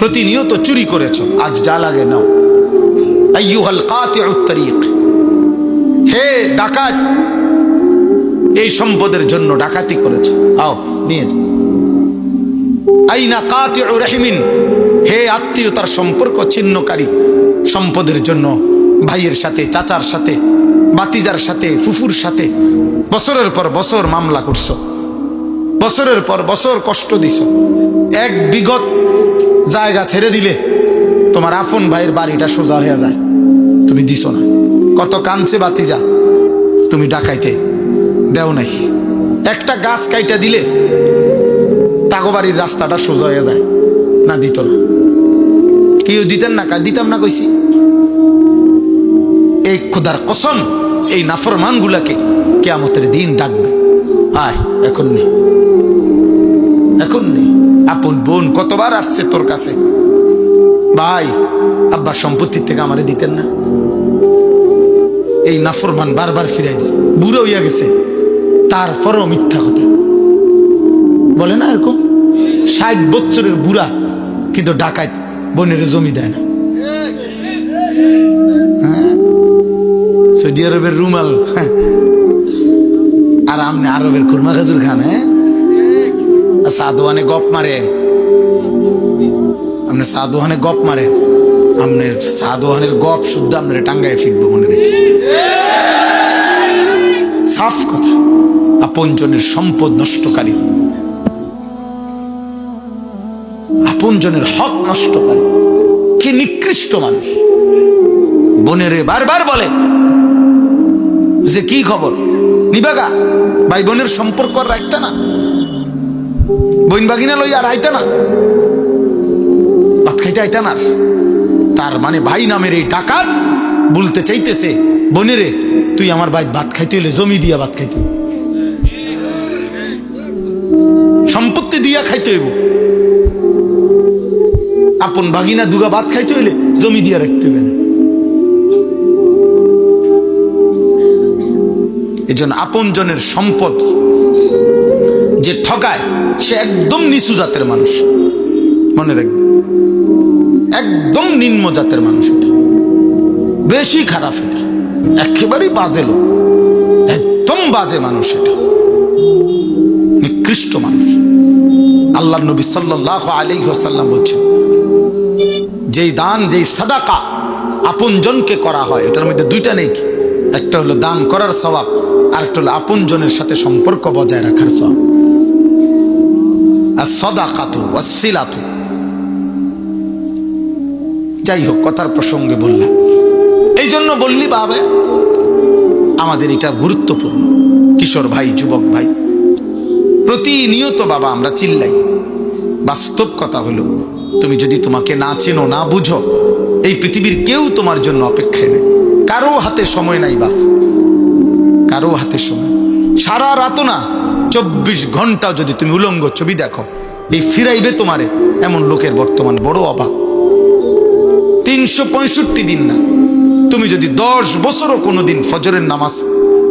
প্রতিনিয়ত চুরি করেছো, আজ যা লাগে নাও। আইয়ুহাল কাতিউত তারিক, হে ডাকাত, এই সম্পদের জন্য ডাকাতি করেছো, আও নিয়ে যাও। আইনা কাতিউ রাহিমিন, হে আত্মীয়তার সম্পর্ক ছিন্নকারী, সম্পদের জন্য ভাইয়ের সাথে, চাচার সাথে, বাতিজার সাথে, ফুফুর সাথে বছরের পর বছর মামলা করছো, বছরের পর বছর কষ্ট দিছো। এক বিগত জায়গা ছেড়ে দিলে তোমার আপন ভাইয়ের বাড়িটা সোজা হয়ে যায়, তুমি দিছো না। কত কাঁদছে বাতিজা, তুমি ডাকাইতে দেও নাই। একটা গাছ কাইটা দিলে তাগো বাড়ির রাস্তাটা সোজা হয়ে যায়, না দিত না। কেউ দিতেন না, দিতাম না কইছি। এই খোদার কসম, এই নাফরমান গুলাকে কিয়ামতের দিন ডাকবে, আয় এখন নেই, এখন নেই। আপন বোন কতবার আসছে তোর কাছে, ভাই আব্বার সম্পত্তির থেকে আমারে দিতেন না। এই নাফরমান বারবার ফিরাই দিছে, বুড়ো হইয়া গেছে, তারপরও মিথ্যা কথা বলে না। এরকম 60 বছরের বুড়া কিন্তু ডাকাত বোনের জমি দেয় না। হ্যাঁ, সৌদি আরবের রুমাল, হ্যাঁ, আর আপনি আরবের খুরমা খাজুর খান। হ্যাঁ, সাধুয়ানে গপ মারেন, আপনি সাধুয়ানে গপ মারেন, আপনার সাধুয়ানের গপ শুদ্ধ আপনার টাঙ্গায় ফিরবো মনে রেখে। সাফ কথা, আপনজনের সম্পদ নষ্টকারী, আপনজনের হক নষ্টকারী, কি নিকৃষ্ট মানুষ। বোনেরে বারবার বলে যে কি খবর, নিবাগা ভাই বোনের সম্পর্ক রাখতে না, বোন বাগিনা লই আর আইতে না, ভাত খাইতে আইতে না। তার মানে ভাই নামের এই ডাকাত বলতে চাইতেছে, বোনেরে তুই আমার ভাই ভাত খাইতে হইলে জমি দিয়া ভাত খাইতে হইব, সম্পত্তি দিয়া খাইতে হইব। আপন বাগিনা দুগা ভাত খাইতে হইলে জমি দিয়া রাখতে হইবে না। এজন্য আপন জনের সম্পদ যে ঠকায় সে একদম নিচু জাতের মানুষ, মনে রাখবে, একদম নিম্ন জাতের মানুষ। এটা বেশি খারাপ, এটা একেবারেই বাজে লোক, একদম বাজে মানুষ, এটা নিকৃষ্ট মানুষ। আল্লাহর নবী সাল্লাল্লাহু আলাইহি ওয়াসাল্লাম বলছেন, যেই দান, যেই সাদাকা আপন জনকে করা হয়, এটার মধ্যে দুইটা নেই, একটা হলো দান করার সওয়াব, আর একটা হলো আপন জনের সাথে সম্পর্ক বজায় রাখার সওয়াব। as-sadaqatu was-silatu। যাই হোক, কথার প্রসঙ্গে বললাম, এই জন্য বললি বাবা, আমাদের এটা গুরুত্বপূর্ণ। কিশোর ভাই, যুবক ভাই, প্রতিনিয়ত বাবা আমরা চিল্লাই। বাস্তব কথা হলো, তুমি যদি তোমাকে না চেনো, না বুঝো, এই পৃথিবীর কেউ তোমার জন্য অপেক্ষায় নেই। কারো হাতে সময় নাই বাপ, কারো হাতে সময়। সারা রাত না, 24 ঘন্টা যদি তুমি উলঙ্গ ছবি দেখো, এই ফিরাইবে তোমারে এমন লোকের বর্তমান বড় অভাব। 365 দিন না, তুমি যদি 10 বছরও কোনোদিন ফজরের নামাজ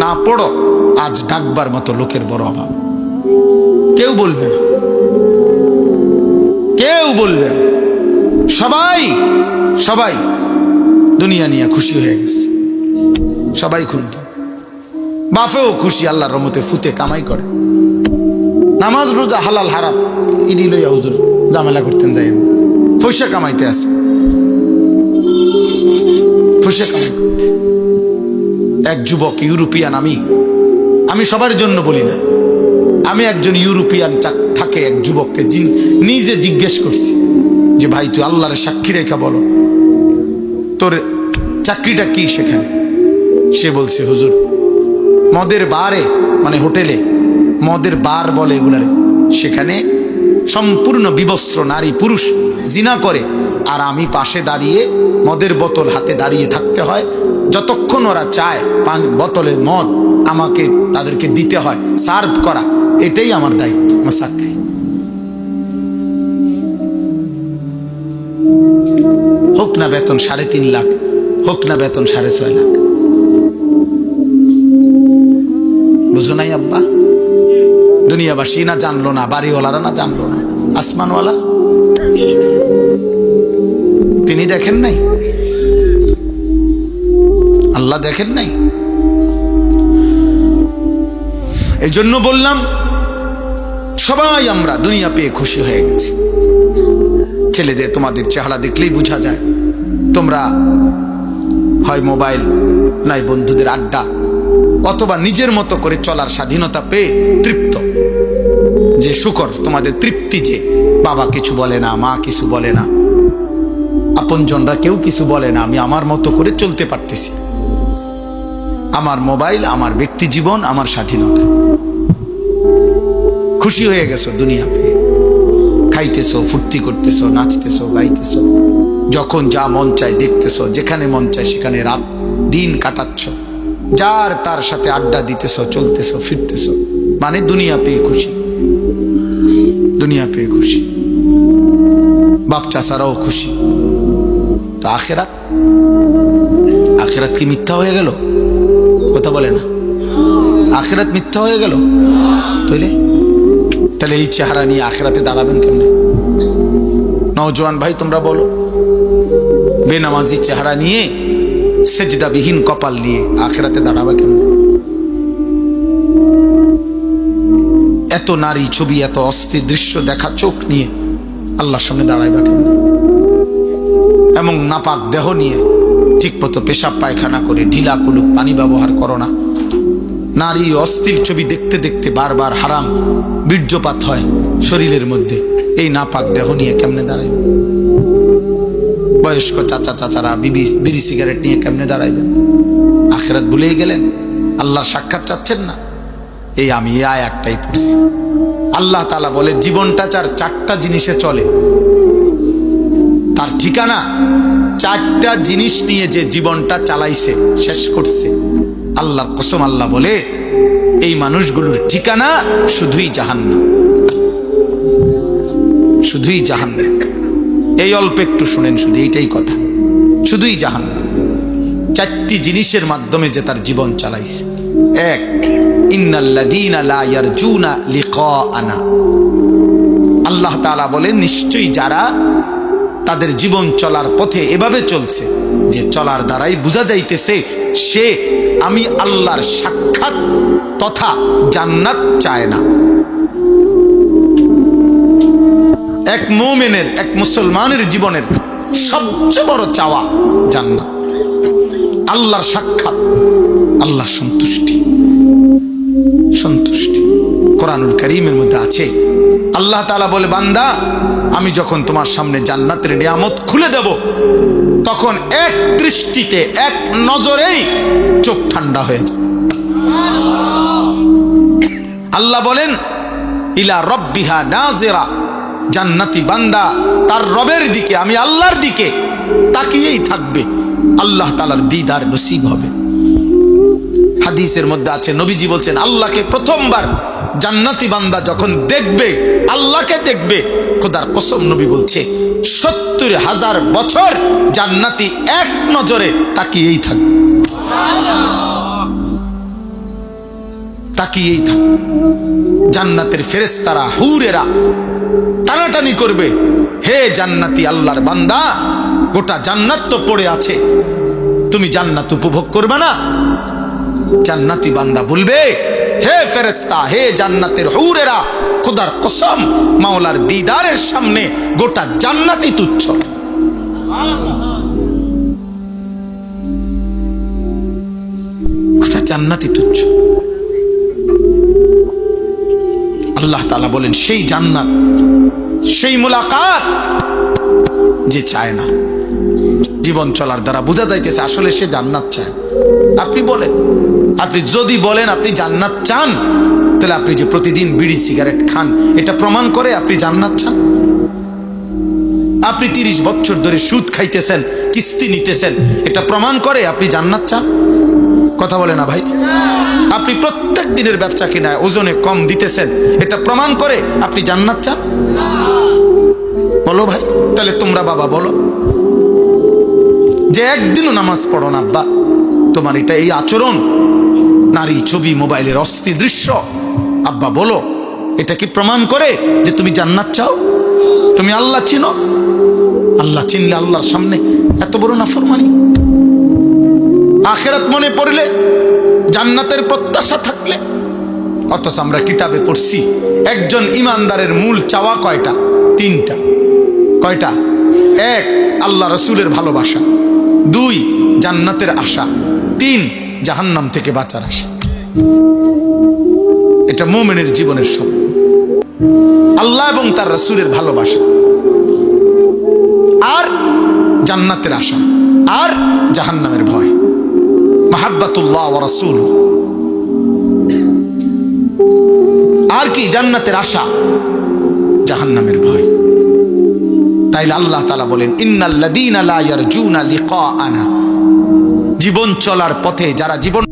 না পড়ো, আজ ডাকবার মতো লোকের বড় অভাব। কেউ বলবে না, কেউ বলবে না। সবাই সবাই দুনিয়া নিয়ে খুশি হয়ে গেছে, সবাই ক্ষুব্ধ। বাপেও খুশি, আল্লাহর রহমতে ফুতে কামাই করে, নামাজ রোজা হালাল হারাম ইডি লইয়া হুজুর ঝামেলা করতেন যাই, পয়সা কামাইতে আছে, পয়সা কামাই করতে। এক যুবক ইউরোপিয়ান, আমি সবার জন্য বলি না, আমি একজন ইউরোপিয়ান থাকে এক যুবককে নিজে জিজ্ঞেস করছি যে ভাই তুই আল্লাহর সাক্ষী রেখা বলো, তোর চাকরিটা কি সেখানে? সে বলছে হুজুর মদের বারে, মানে হোটেলে মদের বার বলে এগুলারে, সেখানে সম্পূর্ণ বিবস্ত্র নারী পুরুষ জিনা করে, আর আমি পাশে দাঁড়িয়ে মদের বোতল হাতে দাঁড়িয়ে থাকতে হয়, যতক্ষণ ওরা চায় পান বোতলের মদ আমাকে তাদেরকে দিতে হয়, সার্ভ করা, এটাই আমার দায়িত্ব, আমার চাকরি। হোক না বেতন 3.5 লাখ, হোক না বেতন 6.5 লাখ, বুঝো নাই আব্বা? দুনিয়াবাসী না জানলো না, বাড়িওয়ালারা না জানলো না, আসমানওয়ালা দেখেন নাই? আল্লাহ দেখেন নাই? এই জন্য বললাম সবাই আমরা দুনিয়া পেয়ে খুশি হয়ে গেছি। ছেলেদের তোমাদের চেহারা দেখলেই বোঝা যায় তোমরা হয় মোবাইল, নাই বন্ধুদের আড্ডা, অথবা নিজের মতো করে চলার স্বাধীনতা পেয়ে তৃপ্ত। যে শুকর, তোমাদের তৃপ্তি যে বাবা কিছু বলে না, মা কিছু বলে না, আপনজনরা কেউ কিছু বলে না, আমি আমার মতো করে চলতে পারতেছি। আমার মোবাইল, আমার ব্যক্তি জীবন, আমার স্বাধীনতা। খুশি হয়ে গেছো দুনিয়া পেয়ে, খাইতেছো, ফুর্তি করতেছো, নাচতেছো, গাইতেছো, যখন যা মন চায় দেখতেছো, যেখানে মন চায় সেখানে রাত দিন কাটাচ্ছ, যার তার সাথে আড্ডা দিতেছো, চলতেছো, ফিরতেছো, মানে দুনিয়া পেয়ে খুশি। দুনিয়া পেয়ে খুশি, বাপ চাচারাও খুশি। তো আখেরাত, আখেরাত কি মিথ্যা হয়ে গেল? কথা বলে না, আখেরাত মিথ্যা হয়ে গেল? তাহলে এই চেহারা নিয়ে আখেরাতে দাঁড়াবেন কেমনে? নওজোয়ান ভাই তোমরা বলো, বেনামাজি চেহারা নিয়ে, সেজদাবিহীন কপাল নিয়ে আখেরাতে দাঁড়াবে কেমনে? এত নারী ছবি, এত অস্থির দৃশ্য দেখা চোখ নিয়ে আল্লাহর সামনে দাঁড়াইবা কেমনে? এবং নাপাক দেহ নিয়ে ঠিক মতো পেশাব পায়খানা করে ঢিলা কুলুক পানি ব্যবহার করো না। নারী অস্থির ছবি দেখতে দেখতে বারবার হারাম বীর্যপাত হয় শরীরের মধ্যে, এই নাপাক দেহ নিয়ে কেমনে দাঁড়াইবে? বয়স্ক চাচা চাচারা বিড়ি সিগারেট নিয়ে কেমনে দাঁড়াইবেন? আখেরাত ভুলেই গেলেন, আল্লাহর সাক্ষাৎ চাচ্ছেন না। এই আমি আয় একটাই পড়ছি, আল্লাহ তাআলা বলে জীবনটা চারটা জিনিসে চলে। তার ঠিকানা চারটা জিনিস নিয়ে যে জীবনটা চালাইছে, শেষ করছে, আল্লাহর কসম আল্লাহ বলে এই মানুষগুলোর ঠিকানা শুধুই জাহান্নাম, শুধুই জাহান্নাম। এই অল্প একটু শুনেন, শুধু এইটাই কথা, শুধুই জাহান্নাম। চারটি জিনিসের মাধ্যমে যে তার জীবন চালাইছে। এক, ইন্নাল্লাযীনা লা ইয়ারজুনা লিকাআনা, আল্লাহ তাআলা বলেন নিশ্চয়ই যারা তাদের জীবন চলার পথে এভাবে চলছে যে চলার দ্বারাই বোঝা যাইতেছে সে আমি আল্লাহর সাক্ষাৎ তথা জান্নাত চায় না। এক মুমিনের, এক মুসলমানের জীবনের সবচেয়ে বড় চাওয়া জান্নাত, আল্লাহর সাক্ষাৎ, আল্লাহর সন্তুষ্টি। সন্তুষ্টি কোরআনুল কারীমের মধ্যে আছে, আল্লাহ তাআলা বলে বান্দা আমি যখন তোমার সামনে জান্নাতের নিয়ামত খুলে দেব তখন এক দৃষ্টিতে, এক নজরেই চোখ ঠান্ডা হয়ে যাবে। আল্লাহ বলেন ইলা রব্বিহা নাজিরা, জান্নাতি বান্দা তার রবের দিকে, আমি আল্লাহর দিকে তাকিয়েই থাকবে, আল্লাহ তাআলার দিদার নসিব হবে। হাদিসের মধ্যে আছে, নবীজি বলছেন আল্লাহকে প্রথমবার জান্নাতি বান্দা যখন দেখবে, আল্লাহকে দেখবে, খোদার কসম নবী বলছে ৭০,০০০ বছর জান্নাতি এক নজরে তাকিয়েই থাকবে, তাকিয়েই থাকবে। জান্নাতের ফেরেশতারা, হুরেরা টানাটানি করবে, হে জান্নাতি আল্লাহর বান্দা, গোটা জান্নাত তো পড়ে আছে, তুমি জান্নাত উপভোগ করবে না? জান্নাতি বান্দা বলবে হে ফেরেশতা, হে জান্নাতের হুরেরা, খোদার কসম মাওলার দিদারের সামনে গোটা জান্নাতই তুচ্ছ। গোটা জান্নাতই তুচ্ছ। আল্লাহ তাআলা বলেন সেই জান্নাত, সেই মুলাকাত যে চায় না, জীবন চলার দ্বারা বোঝা যাইতেছে আসলে সে জান্নাত চায়। আপনি বলেন, আপনি যদি বলেন আপনি জান্নাত চান, তাহলে আপনি যে প্রতিদিন বিড়ি সিগারেট খান এটা প্রমাণ করে আপনি জান্নাত চান? আপনি 30 বছর ধরে সুদ খাইতেছেন, কিস্তি নিতেছেন, এটা প্রমাণ করে আপনি জান্নাত চান? কথা বলে না ভাই? আপনি প্রত্যেক দিনের ব্যবসা কিনায় ওজনে কম দিতেছেন, এটা প্রমাণ করে আপনি জান্নাত চান? বলো ভাই। তাহলে তোমরা বাবা বলো যে একদিনও নামাজ পড়ো না আব্বা, তোমার এটা এই আচরণ, নারী ছবি, মোবাইলের অস্থির দৃশ্য, আব্বা বলো এটা কি প্রমাণ করে যে তুমি জান্নাত চাও, তুমি আল্লাহ চিনো? আল্লাহ চিনলে আল্লাহর সামনে এত বড় নাফরমানি। আখিরাত মনে পড়লে, জান্নাতের প্রত্যাশা থাকলে, অথচ আমরা কিতাবে পড়ছি একজন ইমানদারের মূল চাওয়া কয়টা? তিনটা। কয়টা? এক, আল্লাহ রসুলের ভালোবাসা। দুই, জান্নাতের আশা। তিন, জাহান্নাম থেকে বাঁচার আশা। এটা মুমিনের জীবনের স্বপ্ন, আল্লাহ এবং তার রসুলের ভালোবাসা, আর জান্নাতের আশা, আর জাহান্নামের ভয়। মাহাব্বাতুল্লাহ ওয়া রাসূলুহু। আর কি? জান্নাতের আশা, জাহান্নামের ভয়। তাইলে আল্লাহ তাআলা বলেন, ইন্নাল্লাযীনা লা ইয়ারজুনা লিকাআনা, জীবন চলার পথে যারা জীবন